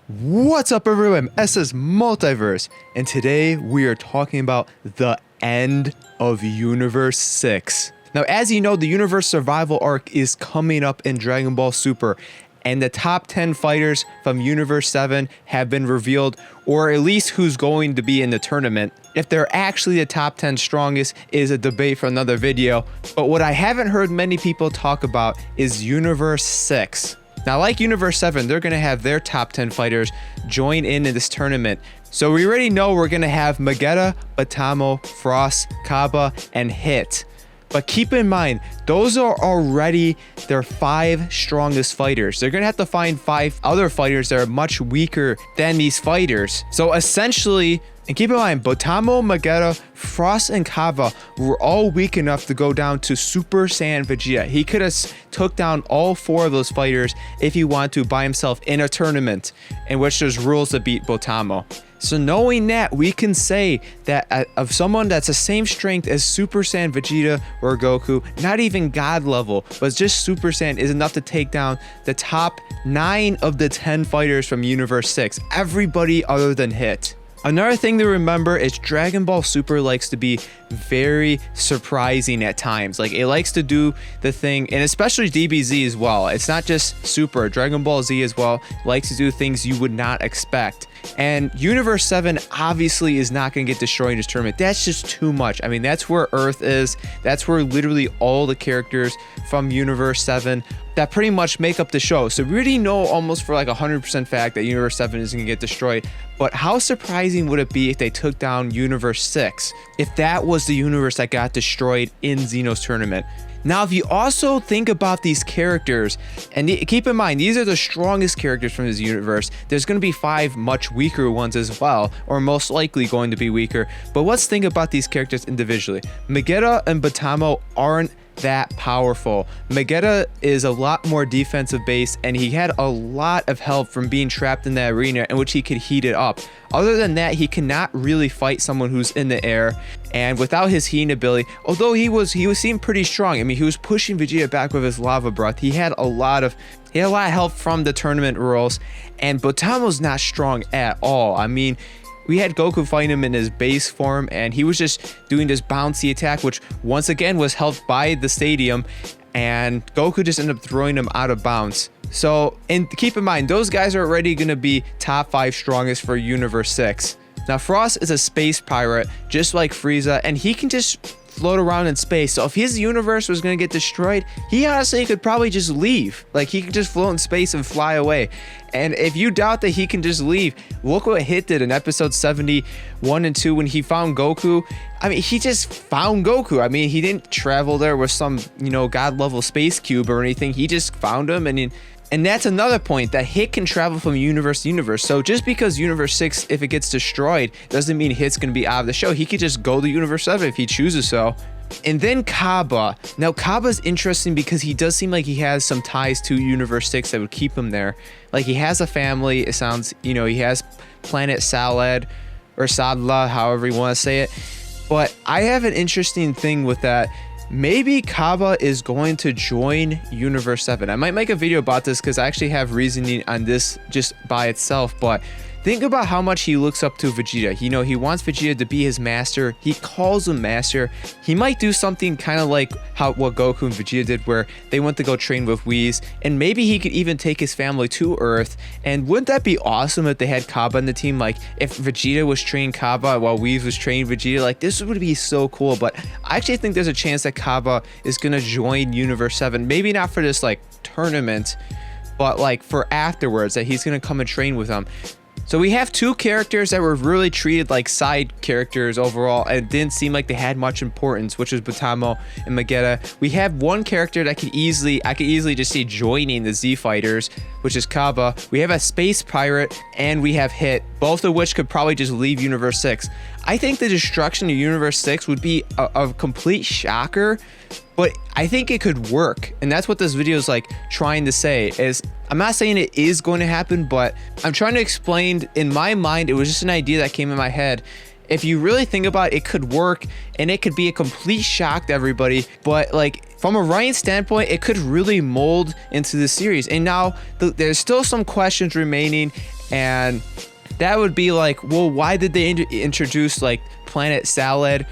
What's up everyone, SS Multiverse, and today we are talking about the end of Universe 6. Now as you know, the Universe Survival arc is coming up in Dragon Ball Super, and the top 10 fighters from Universe 7 have been revealed, or at least who's going to be in the tournament. If they're actually the top 10 strongest is a debate for another video, but what I haven't heard many people talk about is Universe 6. Now, like Universe 7, they're going to have their top 10 fighters join in this tournament. So we already know we're going to have Vegeta, Batamo, Frost, Kaba, and Hit. But keep in mind, those are already their 5 strongest fighters. They're going to have to find 5 other fighters that are much weaker than these fighters. So essentially, and keep in mind, Batamo, Vegeta, Frost, and Kaba were all weak enough to go down to Super Saiyan Vegeta. He could have took down all 4 of those fighters if he wanted to by himself in a tournament in which there's rules to beat Batamo. So knowing that, we can say that of someone that's the same strength as Super Saiyan Vegeta or Goku, not even God level, but just Super Saiyan is enough to take down the top 9 of the 10 fighters from Universe 6. Everybody other than Hit. Another thing to remember is Dragon Ball Super likes to be very surprising at times. Like, it likes to do the thing, and especially DBZ as well. It's not just Super. Dragon Ball Z as well likes to do things you would not expect. And Universe 7 obviously is not going to get destroyed in this tournament. That's just too much. I mean, that's where Earth is. That's where literally all the characters from Universe 7 that pretty much make up the show. So we already know almost for like 100% fact that Universe 7 is going to get destroyed. But how surprising would it be if they took down Universe 6? If that was the universe that got destroyed in Xeno's tournament. Now, if you also think about these characters, and keep in mind, these are the strongest characters from this universe. There's going to be 5 much weaker ones as well, or most likely going to be weaker. But let's think about these characters individually. Vegeta and Batamo aren't that powerful. Vegeta is a lot more defensive based, and he had a lot of help from being trapped in that arena in which he could heat it up. Other than that, he cannot really fight someone who's in the air, and without his heating ability, although he seemed pretty strong. I mean, he was pushing Vegeta back with his lava breath. He had a lot of help from the tournament rules, and Batamo's not strong at all. I mean, we had Goku fighting him in his base form, and he was just doing this bouncy attack, which once again was helped by the stadium, and Goku just ended up throwing him out of bounds. So, and keep in mind, those guys are already going to be top 5 strongest for Universe 6. Now, Frost is a space pirate, just like Frieza, and he can just float around in space. So if his universe was going to get destroyed, he honestly could probably just leave. Like, he could just float in space and fly away. And if you doubt that he can just leave, look what Hit did in episode 71 and 2 when he found Goku. I mean, he just found Goku. I mean, he didn't travel there with some, god level space cube or anything. He just found him, and that's another point, that Hit can travel from universe to universe. So just because Universe 6, if it gets destroyed, doesn't mean Hit's going to be out of the show. He could just go to Universe 7 if he chooses so. And then Kaba. Now, Kaba's interesting because he does seem like he has some ties to Universe 6 that would keep him there. Like, he has a family. It sounds, he has Planet Salad or Sadla, however you want to say it. But I have an interesting thing with that. Maybe Kaba is going to join Universe 7. I might make a video about this because I actually have reasoning on this just by itself, but think about how much he looks up to Vegeta. He wants Vegeta to be his master. He calls him master. He might do something kind of like what Goku and Vegeta did, where they went to go train with Whis, and maybe he could even take his family to Earth. And wouldn't that be awesome if they had Kaba in the team? Like, if Vegeta was training Kaba while Whis was training Vegeta, like, this would be so cool. But I actually think there's a chance that Kaba is going to join Universe 7. Maybe not for this, like, tournament, but, like, for afterwards, that he's going to come and train with them. So we have 2 characters that were really treated like side characters overall, and it didn't seem like they had much importance, which was Batamo and Vegeta. We have 1 character that I could easily just see joining the Z Fighters, which is Kaba. We have a space pirate, and we have Hit, both of which could probably just leave Universe 6. I think the destruction of Universe 6 would be a complete shocker, but I think it could work. And that's what this video is like trying to say. Is I'm not saying it is going to happen, but I'm trying to explain, in my mind, it was just an idea that came in my head. If you really think about it, it could work, and it could be a complete shock to everybody. But like, from a writing standpoint, it could really mold into the series. And now there's still some questions remaining, And that would be like, well, why did they introduce like Planet Salad,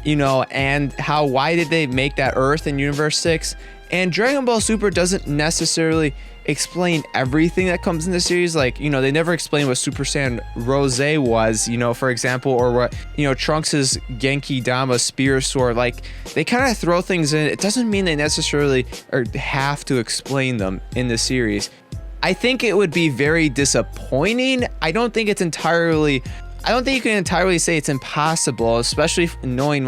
and why did they make that Earth in Universe 6? And Dragon Ball Super doesn't necessarily explain everything that comes in the series. Like, they never explain what Super Saiyan Rose was, for example, or what, Trunks' Genki Dama spear sword. Like, they kind of throw things in. It doesn't mean they necessarily have to explain them in the series. I think it would be very disappointing. I don't think you can entirely say it's impossible, especially knowing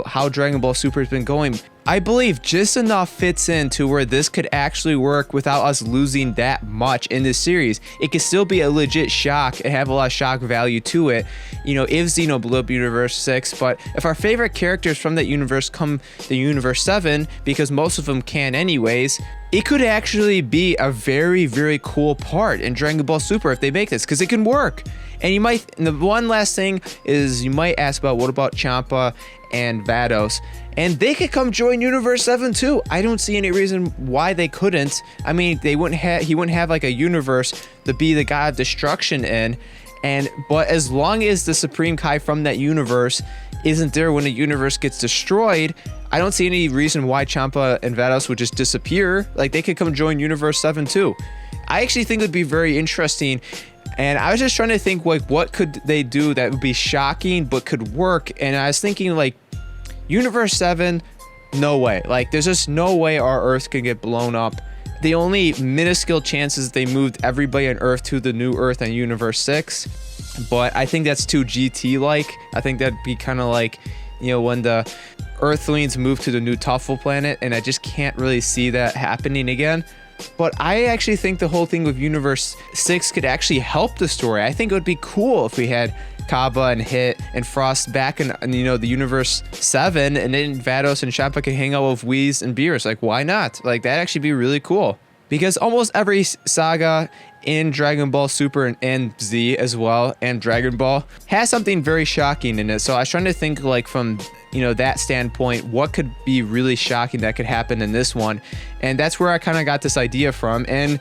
how Dragon Ball Super has been going. I believe just enough fits into where this could actually work without us losing that much in this series. It could still be a legit shock and have a lot of shock value to it, if Xeno blew up Universe 6. But if our favorite characters from that universe come to Universe 7, because most of them can anyways, it could actually be a very, very cool part in Dragon Ball Super if they make this, because it can work. And the one last thing is, you might ask about, what about Champa and Vados? And they could come join Universe 7 too. I don't see any reason why they couldn't. I mean, he wouldn't have like a universe to be the god of destruction in. But as long as the Supreme Kai from that universe isn't there when the universe gets destroyed, I don't see any reason why Champa and Vados would just disappear. Like, they could come join Universe 7 too. I actually think it would be very interesting. And I was just trying to think, like, what could they do that would be shocking but could work? And I was thinking, like, Universe 7, no way. Like, there's just no way our Earth could get blown up. The only minuscule chances they moved everybody on Earth to the new Earth on Universe 6. But I think that's too GT-like. I think that'd be kind of like, when the Earthlings move to the new Tuffle planet, and I just can't really see that happening again. But I actually think the whole thing with Universe 6 could actually help the story. I think it would be cool if we had Kaba and Hit and Frost back in the Universe 7, and then Vados and Champa can hang out with Whis and Beerus. Like, why not? Like, that'd actually be really cool. Because almost every saga in Dragon Ball Super and Z as well, and Dragon Ball, has something very shocking in it. So I was trying to think, like, from that standpoint, what could be really shocking that could happen in this one. And that's where I kind of got this idea from. And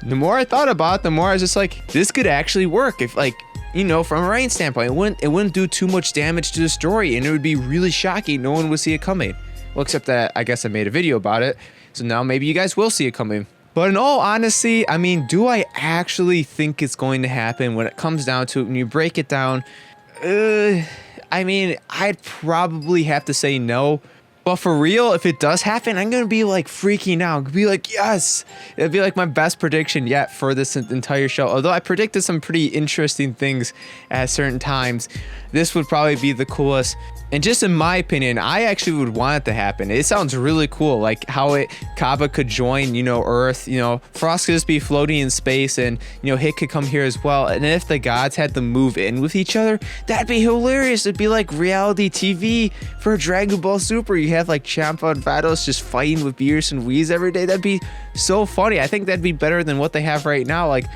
the more I thought about it, the more I was just like, this could actually work if, like, from a rain standpoint, it wouldn't do too much damage to the story, and it would be really shocking. No one would see it coming. Well, except that I guess I made a video about it, so now maybe you guys will see it coming. But in all honesty, I mean, do I actually think it's going to happen when it comes down to it? When you break it down, I mean, I'd probably have to say no. But for real, if it does happen, I'm going to be like freaking out. I'm going to be like, yes. It'd be like my best prediction yet for this entire show. Although I predicted some pretty interesting things at certain times, this would probably be the coolest. And just in my opinion, I actually would want it to happen. It sounds really cool, like how Kaba could join, Earth. Frost could just be floating in space, and Hit could come here as well. And if the gods had to move in with each other, that'd be hilarious. It'd be like reality TV for Dragon Ball Super. You have like Champa and Vados just fighting with Beerus and Whis every day. That'd be so funny. I think that'd be better than what they have right now. Like,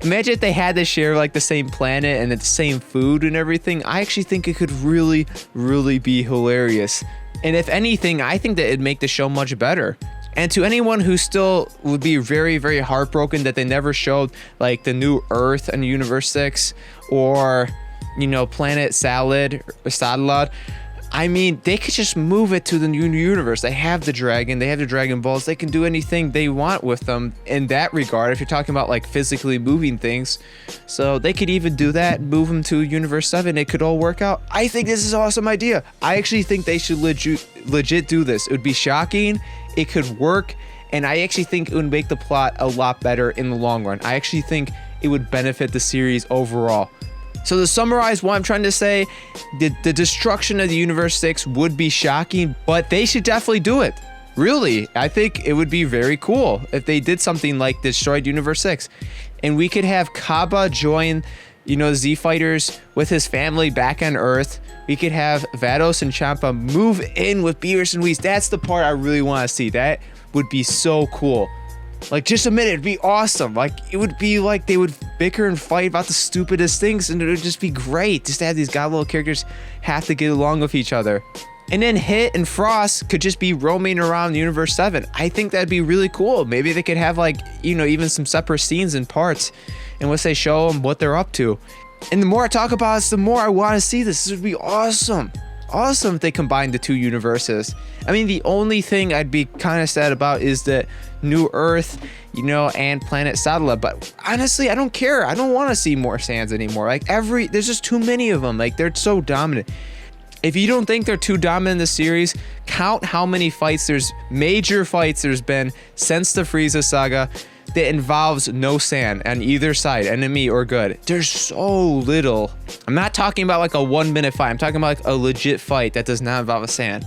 imagine if they had to share like the same planet and the same food and everything. I actually think it could really, really be hilarious. And if anything, I think that it'd make the show much better. And to anyone who still would be very, very heartbroken that they never showed like the new Earth in Universe 6 or, Planet Salad or Sadalad, I mean, they could just move it to the new universe. They have the dragon, they have the Dragon Balls, they can do anything they want with them in that regard, if you're talking about like physically moving things. So they could even do that, move them to Universe 7, it could all work out. I think this is an awesome idea. I actually think they should legit do this. It would be shocking, it could work, and I actually think it would make the plot a lot better in the long run. I actually think it would benefit the series overall. So to summarize what I'm trying to say, the destruction of the Universe 6 would be shocking, but they should definitely do it. Really, I think it would be very cool if they did something like destroyed Universe 6. And we could have Kaba join, Z Fighters with his family back on Earth. We could have Vados and Champa move in with Beerus and Whis. That's the part I really want to see. That would be so cool. Like, just a minute, it'd be awesome. Like, it would be like they would bicker and fight about the stupidest things, and it would just be great just to have these god little characters have to get along with each other. And then Hit and Frost could just be roaming around Universe 7. I think that'd be really cool. Maybe they could have like, you know, even some separate scenes and parts in which they show them what they're up to. And the more I talk about this, the more I want to see this. This would be awesome. Awesome if they combine the two universes. I mean, the only thing I'd be kind of sad about is that New Earth, you know, and Planet Satellite. But honestly, I don't care. I don't want to see more Sans anymore. Like there's just too many of them. Like they're so dominant. If you don't think they're too dominant in the series, count how many major fights there's been since the Frieza saga that involves no Sand on either side, enemy or good. There's so little. I'm not talking about like a 1 minute fight. I'm talking about like a legit fight that does not involve a Sand.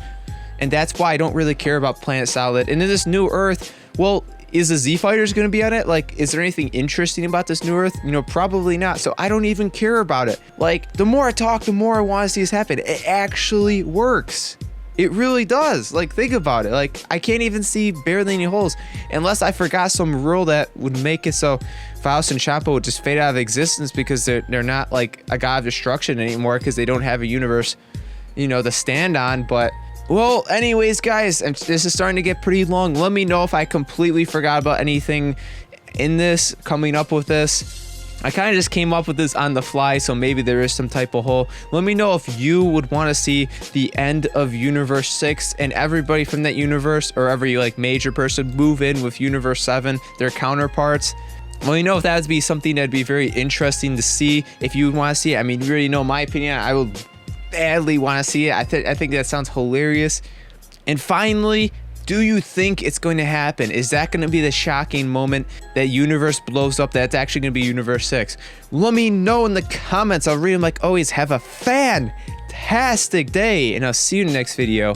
And that's why I don't really care about Planet Salad. And in this New Earth, well, is the Z Fighters going to be on it? Like, is there anything interesting about this New Earth? You know, probably not. So I don't even care about it. Like, the more I talk, the more I want to see this happen. It actually works. It really does. Like, think about it. Like, I can't even see barely any holes. Unless I forgot some rule that would make it so Faust and Champa would just fade out of existence because they're not, like, a god of destruction anymore because they don't have a universe, you know, to stand on. But, well, anyways, guys, this is starting to get pretty long. Let me know if I completely forgot about anything in this, coming up with this. I kind of just came up with this on the fly, so maybe there is some type of hole. Let me know if you would want to see the end of Universe 6 and everybody from that universe, or every like major person, move in with Universe 7, their counterparts. Let me know if that would be something that'd be very interesting to see. If you want to see it, I mean, you already know my opinion. I would badly want to see it. I think that sounds hilarious. And finally, do you think it's going to happen? Is that going to be the shocking moment that universe blows up? That's actually going to be Universe 6. Let me know in the comments. I'll read them like always. Have a fantastic day, and I'll see you in the next video.